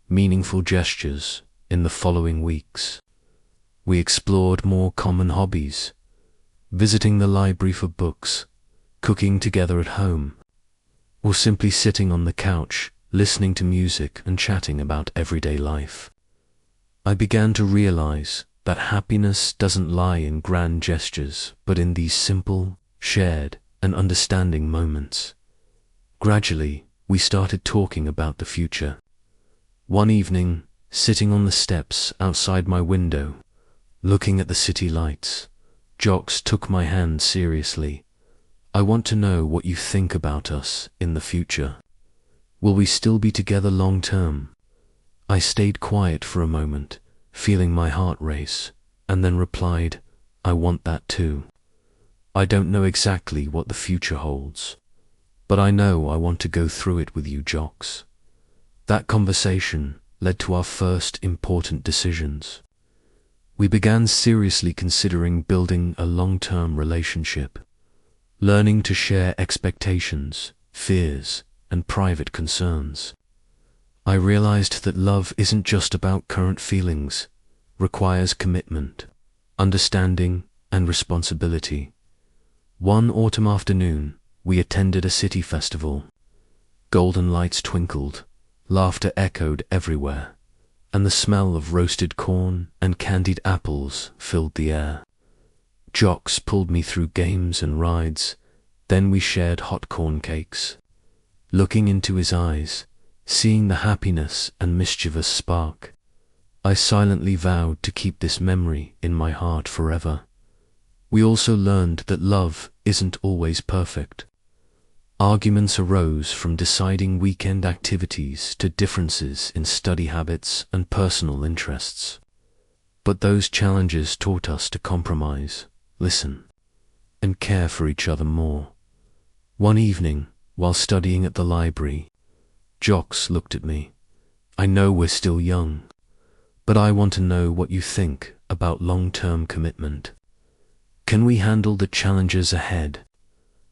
meaningful gestures. In the following weeks, we explored more common hobbies, visiting the library for books, cooking together at home, or simply sitting on the couch, listening to music and chatting about everyday life. I began to realize that happiness doesn't lie in grand gestures, but in these simple, shared, and understanding moments. Gradually, we started talking about the future. One evening, sitting on the steps outside my window, looking at the city lights, Jox took my hand seriously. "I want to know what you think about us in the future. Will we still be together long term?" I stayed quiet for a moment, feeling my heart race, and then replied, "I want that too. I don't know exactly what the future holds, but I know I want to go through it with you, Jox." That conversation led to our first important decisions. We began seriously considering building a long-term relationship, learning to share expectations, fears, and private concerns. I realized that love isn't just about current feelings, requires commitment, understanding, and responsibility. One autumn afternoon, we attended a city festival. Golden lights twinkled, laughter echoed everywhere, and the smell of roasted corn and candied apples filled the air. Jox pulled me through games and rides, then we shared hot corn cakes. Looking into his eyes, seeing the happiness and mischievous spark, I silently vowed to keep this memory in my heart forever. We also learned that love isn't always perfect. Arguments arose from deciding weekend activities to differences in study habits and personal interests. But those challenges taught us to compromise, listen, and care for each other more. One evening, while studying at the library, Jox looked at me. "I know we're still young, but I want to know what you think about long-term commitment. Can we handle the challenges ahead?"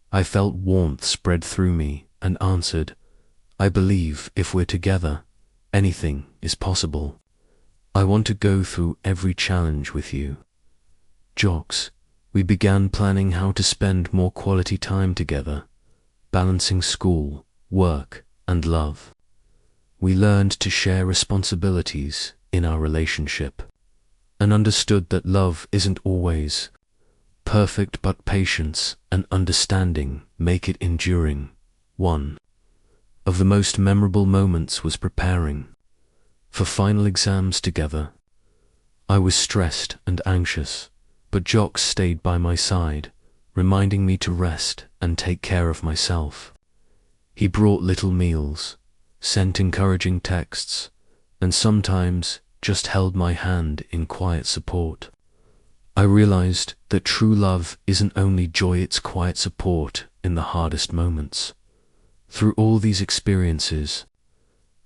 I felt warmth spread through me and answered, "I believe if we're together, anything is possible. I want to go through every challenge with you." Jox, we began planning how to spend more quality time together, balancing school, work, and love. We learned to share responsibilities in our relationship and understood that love isn't always perfect, but patience and understanding make it enduring. One of the most memorable moments was preparing for final exams together. I was stressed and anxious, but Jox stayed by my side, reminding me to rest and take care of myself. He brought little meals, sent encouraging texts, and sometimes just held my hand in quiet support. I realized that true love isn't only joy, it's quiet support in the hardest moments. Through all these experiences,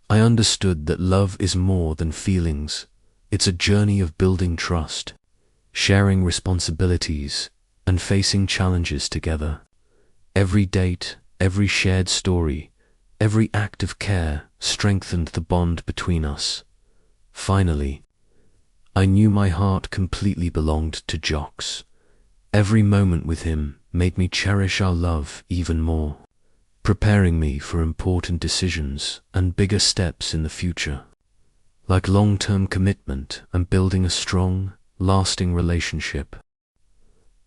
I understood that love is more than feelings. It's a journey of building trust, sharing responsibilities, and facing challenges together. Every date, every shared story, Every act of care strengthened the bond between us. Finally, I knew my heart completely belonged to Jocks. Every moment with him made me cherish our love even more, preparing me for important decisions and bigger steps in the future. Like long-term commitment and building a strong, lasting relationship.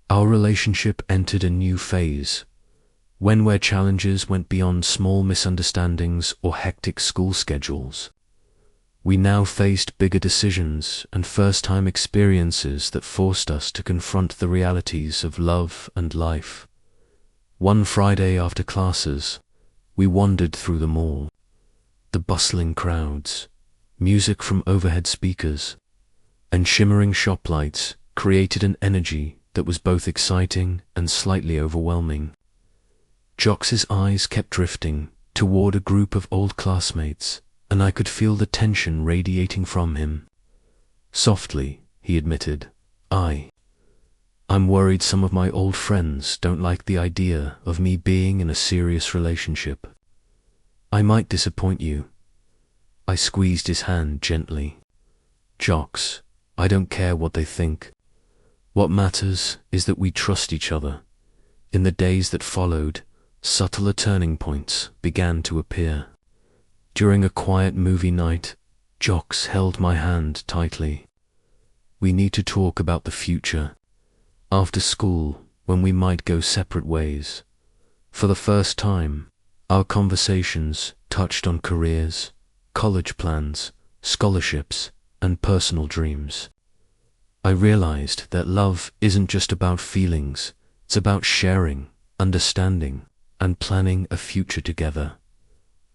Our relationship entered a new phase, when where challenges went beyond small misunderstandings or hectic school schedules. We now faced bigger decisions and first-time experiences that forced us to confront the realities of love and life. One Friday after classes, we wandered through the mall. The bustling crowds, music from overhead speakers, and shimmering shop lights created an energy that was both exciting and slightly overwhelming. Jocks's eyes kept drifting toward a group of old classmates, and I could feel the tension radiating from him. Softly, he admitted, I'm worried some of my old friends don't like the idea of me being in a serious relationship. I might disappoint you. I squeezed his hand gently. Jocks, I don't care what they think. What matters is that we trust each other. In the days that followed, subtler turning points began to appear. During a quiet movie night, Jocks held my hand tightly. We need to talk about the future. After school, when we might go separate ways. For the first time, our conversations touched on careers, college plans, scholarships, and personal dreams. I realized that love isn't just about feelings, it's about sharing, understanding, and planning a future together.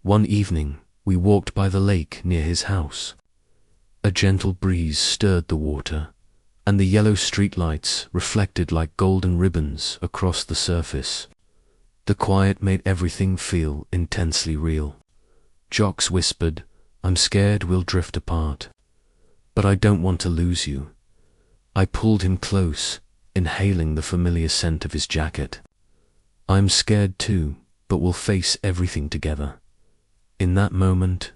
One evening, we walked by the lake near his house. A gentle breeze stirred the water, and the yellow streetlights reflected like golden ribbons across the surface. The quiet made everything feel intensely real. Jocks whispered, I'm scared we'll drift apart. But I don't want to lose you. I pulled him close, inhaling the familiar scent of his jacket. I'm scared too, but we'll face everything together. In that moment,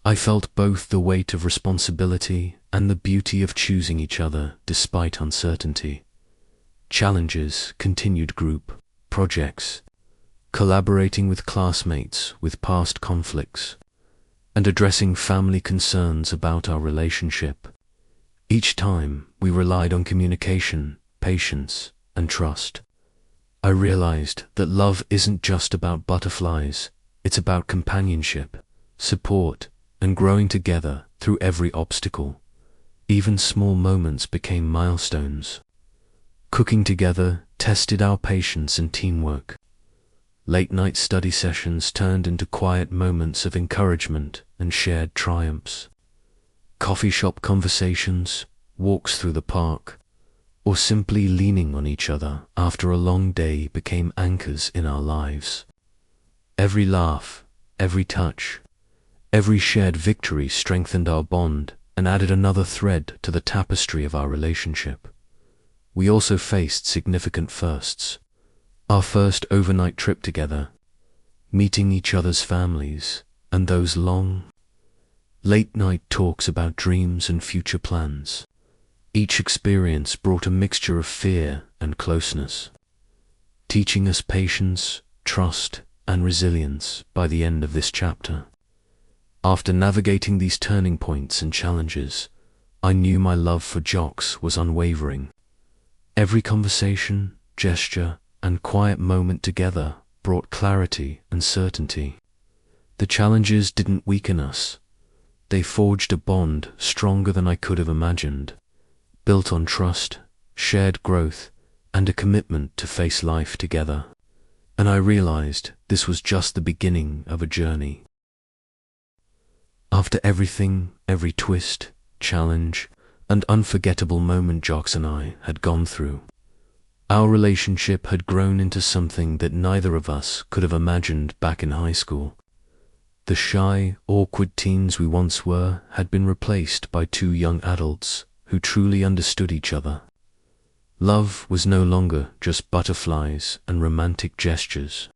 I felt both the weight of responsibility and the beauty of choosing each other despite uncertainty. Challenges continued, group projects, collaborating with classmates with past conflicts, and addressing family concerns about our relationship. Each time, we relied on communication, patience, and trust. I realized that love isn't just about butterflies, it's about companionship, support, and growing together through every obstacle. Even small moments became milestones. Cooking together tested our patience and teamwork. Late-night study sessions turned into quiet moments of encouragement and shared triumphs. Coffee shop conversations, walks through the park, or simply leaning on each other after a long day became anchors in our lives. Every laugh, every touch, every shared victory strengthened our bond and added another thread to the tapestry of our relationship. We also faced significant firsts. Our first overnight trip together, meeting each other's families, and those long, late-night talks about dreams and future plans. Each experience brought a mixture of fear and closeness, teaching us patience, trust, and resilience by the end of this chapter. After navigating these turning points and challenges, I knew my love for Jocks was unwavering. Every conversation, gesture, and quiet moment together brought clarity and certainty. The challenges didn't weaken us. They forged a bond stronger than I could have imagined, built on trust, shared growth, and a commitment to face life together. And I realized this was just the beginning of a journey. After everything, every twist, challenge, and unforgettable moment Jocks and I had gone through, our relationship had grown into something that neither of us could have imagined back in high school. The shy, awkward teens we once were had been replaced by two young adults who truly understood each other. Love was no longer just butterflies and romantic gestures.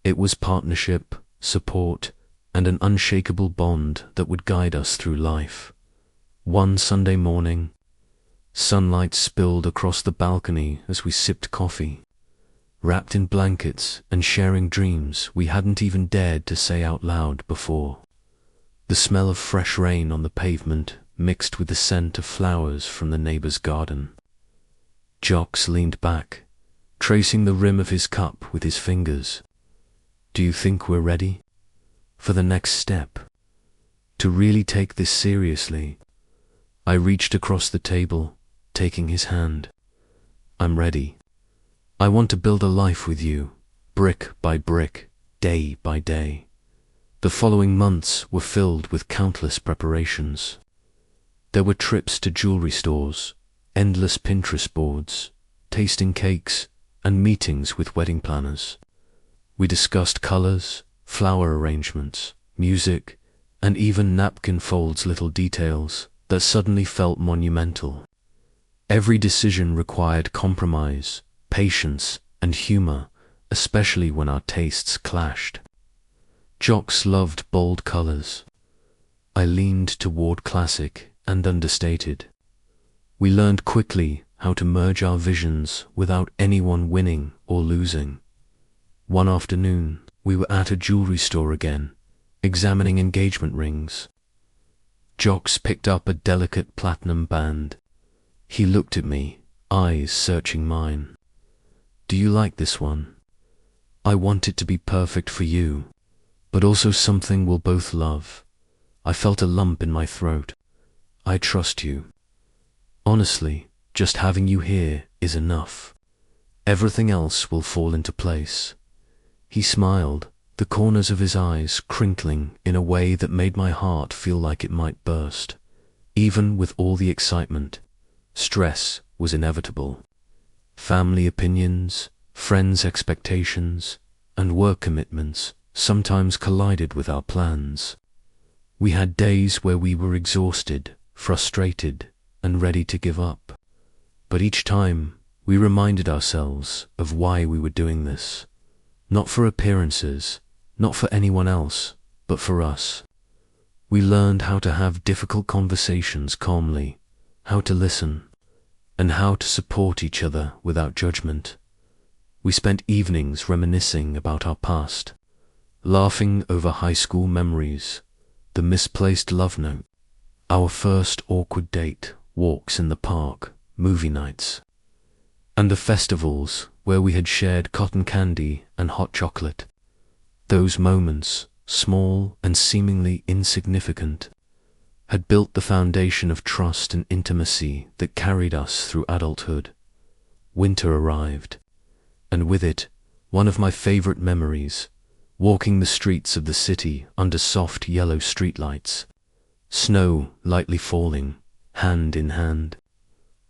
It was partnership, support, and an unshakable bond that would guide us through life. One Sunday morning, sunlight spilled across the balcony as we sipped coffee, wrapped in blankets and sharing dreams we hadn't even dared to say out loud before. The smell of fresh rain on the pavement mixed with the scent of flowers from the neighbor's garden. Jocks leaned back, tracing the rim of his cup with his fingers. Do you think we're ready for the next step? To really take this seriously? I reached across the table, taking his hand. I'm ready. I want to build a life with you, brick by brick, day by day. The following months were filled with countless preparations. There were trips to jewelry stores, endless Pinterest boards, tasting cakes, and meetings with wedding planners. We discussed colors, flower arrangements, music, and even napkin folds, little details that suddenly felt monumental. Every decision required compromise, patience, and humor, especially when our tastes clashed. Jocks loved bold colors. I leaned toward classic and understated. We learned quickly how to merge our visions without anyone winning or losing. One afternoon, we were at a jewelry store again, examining engagement rings. Jocks picked up a delicate platinum band. He looked at me, eyes searching mine. Do you like this one? I want it to be perfect for you, but also something we'll both love. I felt a lump in my throat. I trust you. Honestly, just having you here is enough. Everything else will fall into place. He smiled, the corners of his eyes crinkling in a way that made my heart feel like it might burst. Even with all the excitement, stress was inevitable. Family opinions, friends' expectations, and work commitments sometimes collided with our plans. We had days where we were exhausted, frustrated, and ready to give up. But each time, we reminded ourselves of why we were doing this. Not for appearances, not for anyone else, but for us. We learned how to have difficult conversations calmly, how to listen, and how to support each other without judgment. We spent evenings reminiscing about our past, laughing over high school memories, the misplaced love note, our first awkward date, walks in the park, movie nights, and the festivals where we had shared cotton candy and hot chocolate. Those moments, small and seemingly insignificant, had built the foundation of trust and intimacy that carried us through adulthood. Winter arrived, and with it, one of my favorite memories, walking the streets of the city under soft yellow streetlights, snow lightly falling, hand in hand.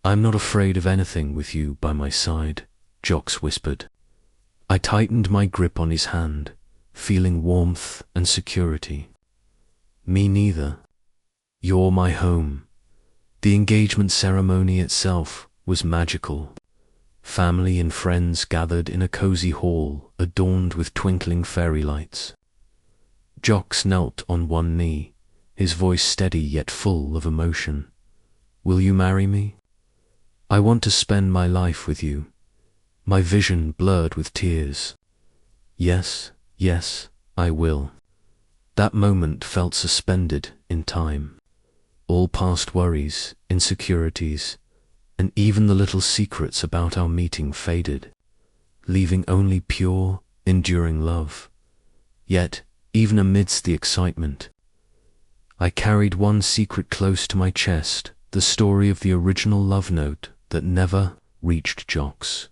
I'm not afraid of anything with you by my side, Jocks whispered. I tightened my grip on his hand, feeling warmth and security. Me neither. You're my home. The engagement ceremony itself was magical. Family and friends gathered in a cozy hall adorned with twinkling fairy lights. Jocks knelt on one knee, his voice steady yet full of emotion. Will you marry me? I want to spend my life with you. My vision blurred with tears. Yes, yes, I will. That moment felt suspended in time. All past worries, insecurities, and even the little secrets about our meeting faded, leaving only pure, enduring love. Yet, even amidst the excitement, I carried one secret close to my chest, the story of the original love note that never reached Jocks.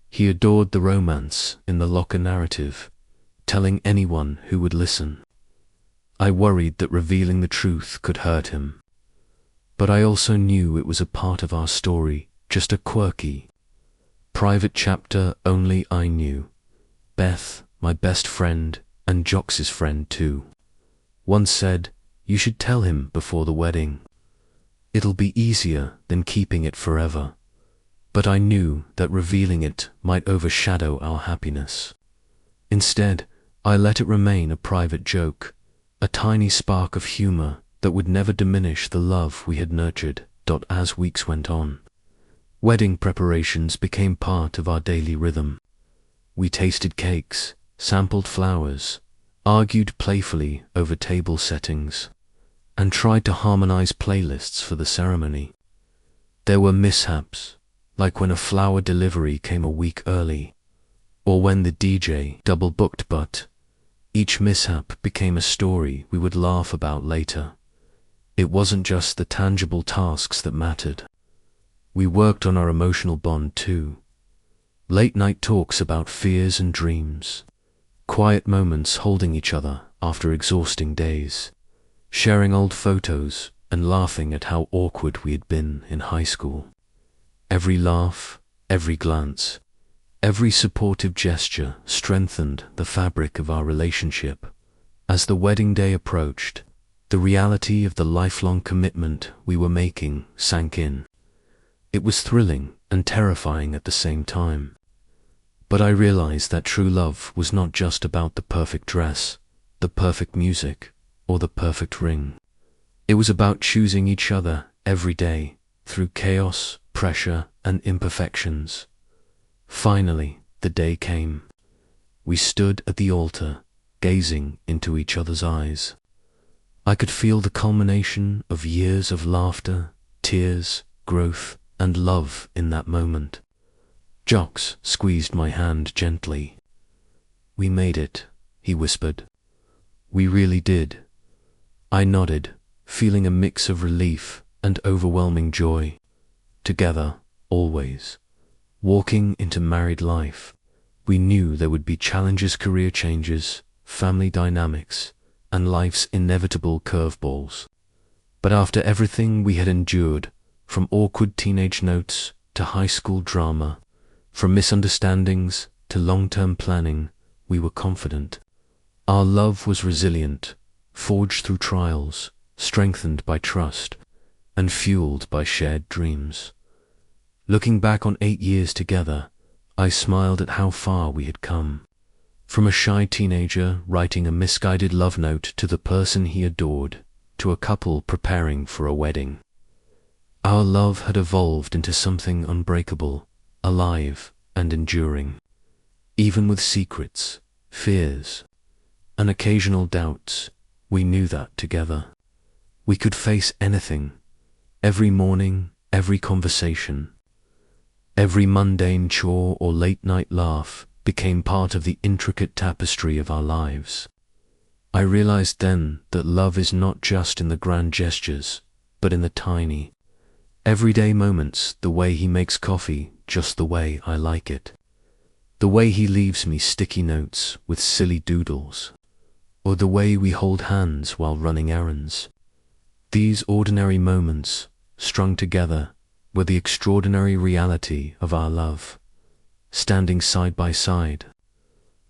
He adored the romance in the locker narrative, telling anyone who would listen. I worried that revealing the truth could hurt him. But I also knew it was a part of our story, just a quirky, private chapter only I knew. Beth, my best friend, and Jocks' friend too, once said, "You should tell him before the wedding. It'll be easier than keeping it forever." But I knew that revealing it might overshadow our happiness. Instead, I let it remain a private joke, a tiny spark of humor that would never diminish the love we had nurtured. As weeks went on, wedding preparations became part of our daily rhythm. We tasted cakes, sampled flowers, argued playfully over table settings, and tried to harmonize playlists for the ceremony. There were mishaps, like when a flower delivery came a week early, or when the DJ double booked, but each mishap became a story we would laugh about later. It wasn't just the tangible tasks that mattered. We worked on our emotional bond too. Late night talks about fears and dreams, quiet moments holding each other after exhausting days, sharing old photos and laughing at how awkward we had been in high school. Every laugh, every glance, every supportive gesture strengthened the fabric of our relationship. As the wedding day approached, the reality of the lifelong commitment we were making sank in. It was thrilling and terrifying at the same time. But I realized that true love was not just about the perfect dress, the perfect music, or the perfect ring. It was about choosing each other every day, through chaos, pressure, and imperfections. Finally, the day came. We stood at the altar, gazing into each other's eyes. I could feel the culmination of years of laughter, tears, growth, and love in that moment. Jocks squeezed my hand gently. "We made it," he whispered. "We really did." I nodded, feeling a mix of relief and overwhelming joy. Together, always. Walking into married life, we knew there would be challenges, career changes, family dynamics, and life's inevitable curveballs. But after everything we had endured, from awkward teenage notes to high school drama, from misunderstandings to long-term planning, we were confident. Our love was resilient, forged through trials, strengthened by trust, and fueled by shared dreams. Looking back on 8 years together, I smiled at how far we had come. From a shy teenager writing a misguided love note to the person he adored, to a couple preparing for a wedding. Our love had evolved into something unbreakable, alive, and enduring. Even with secrets, fears, and occasional doubts, we knew that together we could face anything. Every morning, every conversation, every mundane chore or late-night laugh became part of the intricate tapestry of our lives. I realized then that love is not just in the grand gestures, but in the tiny, everyday moments, the way he makes coffee just the way I like it, the way he leaves me sticky notes with silly doodles, or the way we hold hands while running errands. These ordinary moments, strung together, were the extraordinary reality of our love. Standing side by side,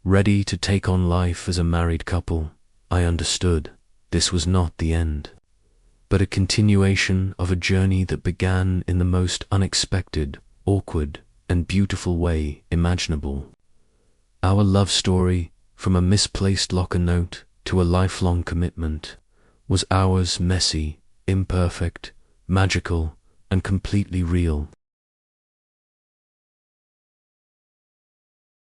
ready to take on life as a married couple, I understood this was not the end, but a continuation of a journey that began in the most unexpected, awkward, and beautiful way imaginable. Our love story, from a misplaced locker note to a lifelong commitment, was ours, messy, imperfect, magical, and completely real.